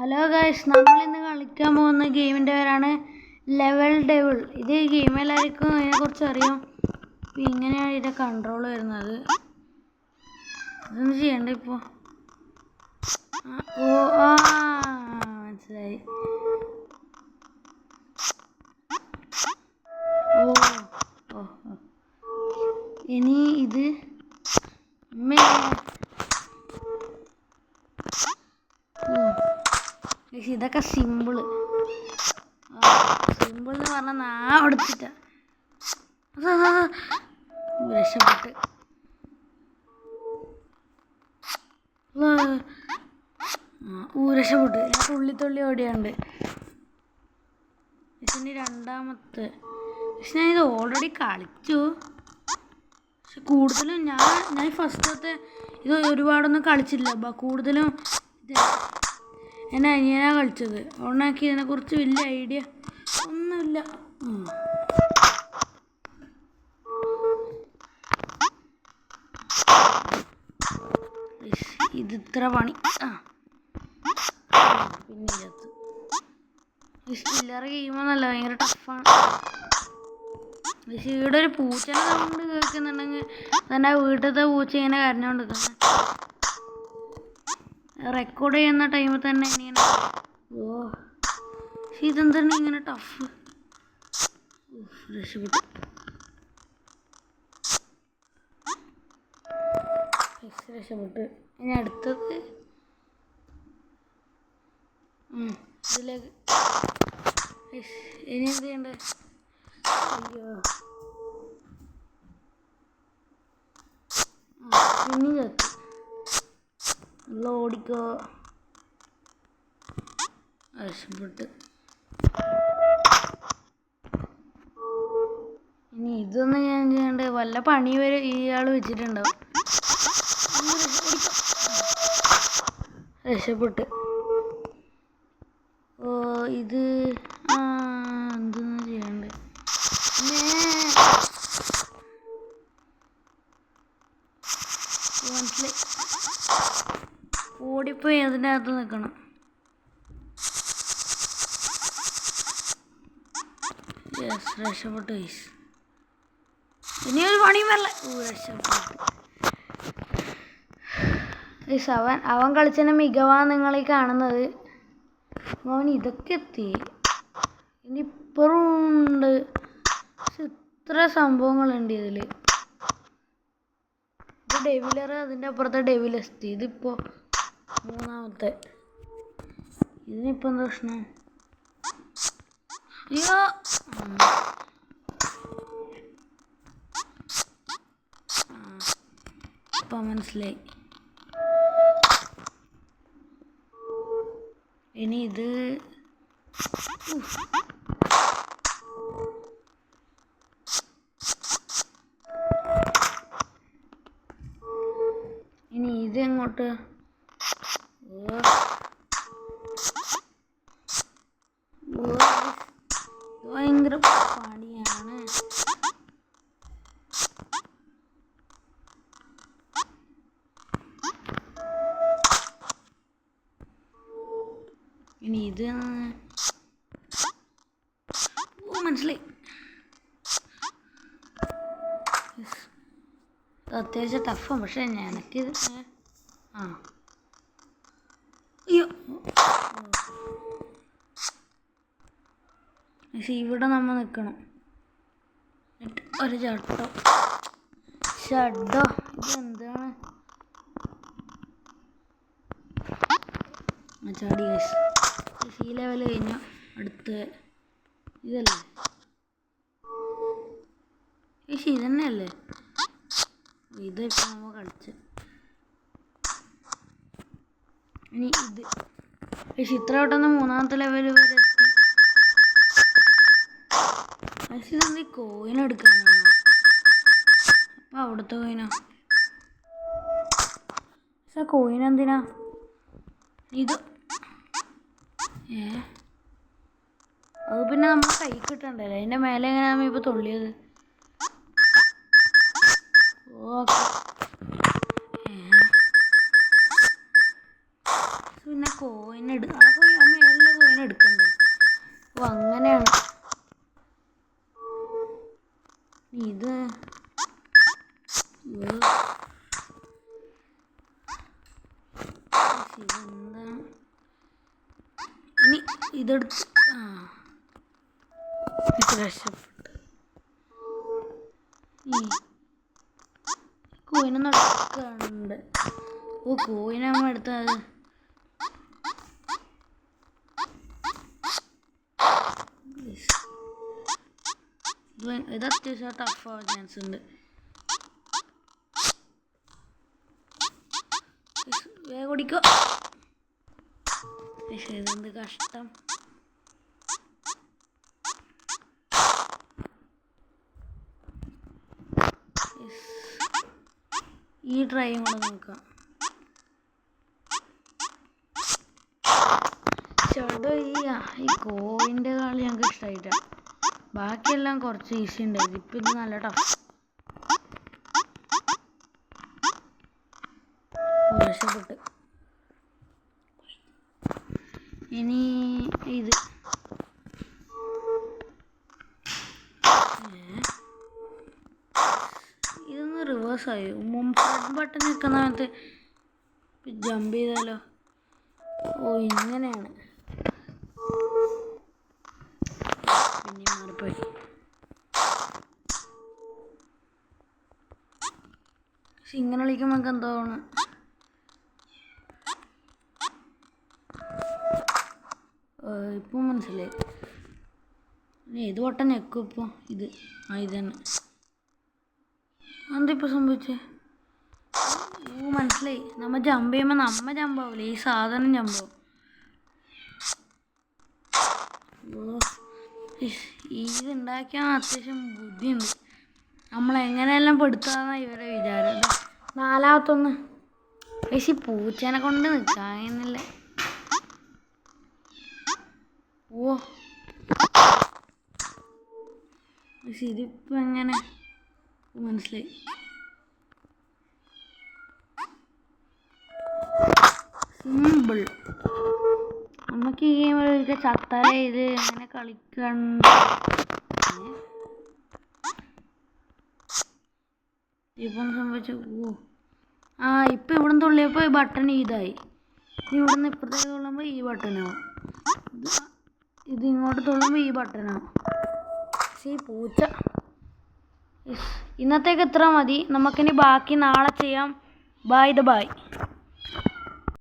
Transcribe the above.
Hello guys, നമ്മളിന്ന് കളിക്കാൻ പോകുന്ന ഗെയിമിൻ്റെ പേരാണ് ലെവൽ ഡെവിൾ. ഇത് ഗെയിം എല്ലാവർക്കും ഇതിനെക്കുറിച്ച് അറിയാം. അപ്പോൾ ഇങ്ങനെയാണ് ഇതിൻ്റെ കൺട്രോൾ വരുന്നത്. ഇതൊന്നും ചെയ്യണ്ട ഇപ്പോൾ. മനസ്സിലായി. ഇനി ഇത് ഇതൊക്കെ സിമ്പിള് എന്ന് പറഞ്ഞാൽ നാടെടുത്തിട്ട രക്ഷപ്പെട്ട് രക്ഷപ്പെട്ട് ഞാൻ തുള്ളി ഓടിയാണ്ട്. ഇതിന് രണ്ടാമത്തെ പക്ഷെ ഞാൻ ഇത് ഓൾറെഡി കളിച്ചു. പക്ഷെ കൂടുതലും ഞാൻ ഫസ്റ്റത്തെ ഇത് ഒരുപാടൊന്നും കളിച്ചില്ല. കൂടുതലും എൻ്റെ അനിയനാ കളിച്ചത്. അതുകൊണ്ടാക്കി ഇതിനെക്കുറിച്ച് വലിയ ഐഡിയ ഒന്നുമില്ല. ഇത് ഇത്ര പണി. പിന്നെ ചില്ലറ ഗെയിമൊന്നല്ല, ഭയങ്കര ടഫാണ്. പക്ഷേ ഇവിടെ ഒരു പൂച്ചനെ സൗണ്ട് കേൾക്കുന്നുണ്ടെങ്കിൽ തന്നെ വീട്ടിലത്തെ പൂച്ച ഇങ്ങനെ കരഞ്ഞുകൊണ്ടിരിക്കുന്നത്. റെക്കോർഡ് ചെയ്യുന്ന ടൈമിൽ തന്നെ ഇങ്ങനെ പക്ഷെ ഇതെന്താണ് ഇങ്ങനെ ടഫ്. രക്ഷപ്പെട്ടു. ഇനി അടുത്തത് ഇതിലേക്ക് ഇനി എന്ത് ചെയ്യണ്ടേ? അയ്യോ പിന്നെ ചേർത്ത് ഓടിക്കോ. രക്ഷപ്പെട്ട്. ഇനി ഇതൊന്നും ഞാൻ ചെയ്യണ്ടേ? വല്ല പണി വരെ ഇയാൾ വെച്ചിട്ടുണ്ടാവും. രക്ഷപ്പെട്ട്. ഇത് എന്തൊന്നും ചെയ്യണ്ടേ? മനസ്സിലായി. ഓടിപ്പോയി അതിൻ്റെ അകത്ത് നിൽക്കണം. രക്ഷപ്പെട്ടു. ഇനി ഒരു പണിയും വരല്ല. രക്ഷപ്പെട്ടു. അവൻ കളിച്ചതിന് മികവാണ് നിങ്ങളീ കാണുന്നത്. അവൻ ഇതൊക്കെ എത്തി. ഇനിയിപ്പറും ഉണ്ട്. പക്ഷെ ഇത്ര സംഭവങ്ങളുണ്ട് ഇതിൽ. ഇത് ഡെവിലർ, അതിൻ്റെ അപ്പുറത്തെ ഡെവിലെസ്റ്റി. ഇതിപ്പോൾ മൂന്നാമത്തെ. ഇതിനിപ്പോൾ എന്താ പ്രശ്നം? അയ്യോ ഇപ്പം മനസ്സിലായി. ഇനി ഇത് എങ്ങോട്ട്? ഭയങ്കര പണിയാണ്. ഇനി ഇത് മനസ്സിലായി. അത്യാവശ്യം ടഫാണ്. പക്ഷെ എനിക്കിത് അയ്യോ പക്ഷെ ഇവിടെ നമ്മൾ നിൽക്കണം. ഒരു ചട്ടോ ഇതെന്താണ്? ചാടി ഗൈസ്. സി ലെവൽ കഴിഞ്ഞു. അടുത്ത് ഇതല്ലേ? പക്ഷെ ഇതന്നെയല്ലേ? ഇതിപ്പോൾ നമ്മൾ കളിച്ച്. ഇനി ഇത് പക്ഷെ ഇത്ര പെട്ടെന്ന് മൂന്നാമത്തെ ലെവൽ വരെ എത്തി. പക്ഷെ ഇതെന്ത് കോയിൻ എടുക്കാനാണ്? അപ്പം അവിടുത്തെ കോയിനോ? പക്ഷെ കോയിൻ എന്തിനാ? ഇത് അത് പിന്നെ നമ്മൾ കൈ കിട്ടണ്ടല്ലേ? അതിൻ്റെ മേലെ എങ്ങനെയാണ് ഇപ്പോൾ തുള്ളിയത്? ഓക്കെ. പിന്നെ കോയിൻ ആ കോയിൻ സാധനം എടുക്കണ്ടേ? ഓ അങ്ങനെയാണ്. ഇത് ഇതെന്താണ്? ഇനി ഇതെടുത്ത് രക്ഷപ്പെട്ടു. കോയിനൊന്നും എടുക്കാനുണ്ട്. ഓ കോയിനമ്മ എടുത്തത്. ഇത് അത്യാവശ്യം ടഫാവാൻ ചാൻസ് ഉണ്ട്. വേഗം ഓടിക്കോ. ഇതെന്ത് കഷ്ടം. ഈ ട്രൈയും കൂടെ നോക്കാം. ചേട്ടോ ഈ കോയിൻ്റെ കളി ഞങ്ങൾക്ക് ഇഷ്ടമായിട്ടാണ്. ബാക്കിയെല്ലാം കുറച്ച് ഈസി ഉണ്ടായിരുന്നു. ഇപ്പം ഇത് നല്ല ടഫ്. രക്ഷപ്പെട്ട്. ഇനി ഇത് ഇതൊന്ന് റിവേഴ്സായി. ഫ്രണ്ട് ബട്ടൺ നിൽക്കുന്ന സമയത്ത് ജമ്പ് ചെയ്താലോ? ഓ ഇങ്ങനെയാണ്. പിന്നെ മാറിപ്പോയി. പക്ഷെ ഇങ്ങനെ കളിക്കുമ്പോൾ നമുക്ക് എന്താണ് ഇപ്പം മനസ്സിലായി. ഏത് ബട്ടൺ ഞെക്കും ഇപ്പോൾ? ഇത് ഇത് തന്നെ. എന്താ ഇപ്പോൾ സംഭവിച്ചേ? ഓ മനസ്സിലായി. നമ്മൾ ജമ്പ് ചെയ്യുമ്പോൾ നമ്മ ജമ്പാവില്ല, ഈ സാധനം ജമ്പാവും. ഇതുണ്ടാക്കിയാൽ അത്യാവശ്യം ബുദ്ധിയുണ്ട്. നമ്മളെങ്ങനെയെല്ലാം പെടുത്താന്നാ ഇവരെ വിചാരം. നാലാമത്തൊന്ന്. പക്ഷേ പൂച്ചേനെ കൊണ്ട് നിൽക്കാനില്ല. ഓ പക്ഷെ ഇതിപ്പോൾ എങ്ങനെ? മനസ്സിലായി. സിമ്പിൾ. നമുക്ക് ഈ ഗെയിം കളിക്കാൻ ചത്താലേ ഇത് എങ്ങനെ കളിക്കണ്ട. ഇപ്പം സംഭവിച്ചു. ഇപ്പം ഇവിടെ നിന്ന് തുള്ളിയപ്പോൾ ഈ ബട്ടൺ ഇതായി. ഇവിടെ നിന്ന് ഇപ്പുറത്തേക്ക് തുള്ളുമ്പോൾ ഈ ബട്ടനാവും. ഇത് ഇങ്ങോട്ട് തുള്ളുമ്പോൾ ഈ ബട്ടനാവും. പക്ഷേ ഈ പൂച്ച. ഇന്നത്തേക്ക് ഇത്ര മതി. നമുക്കിനി ബാക്കി നാളെ ചെയ്യാം. ബൈ.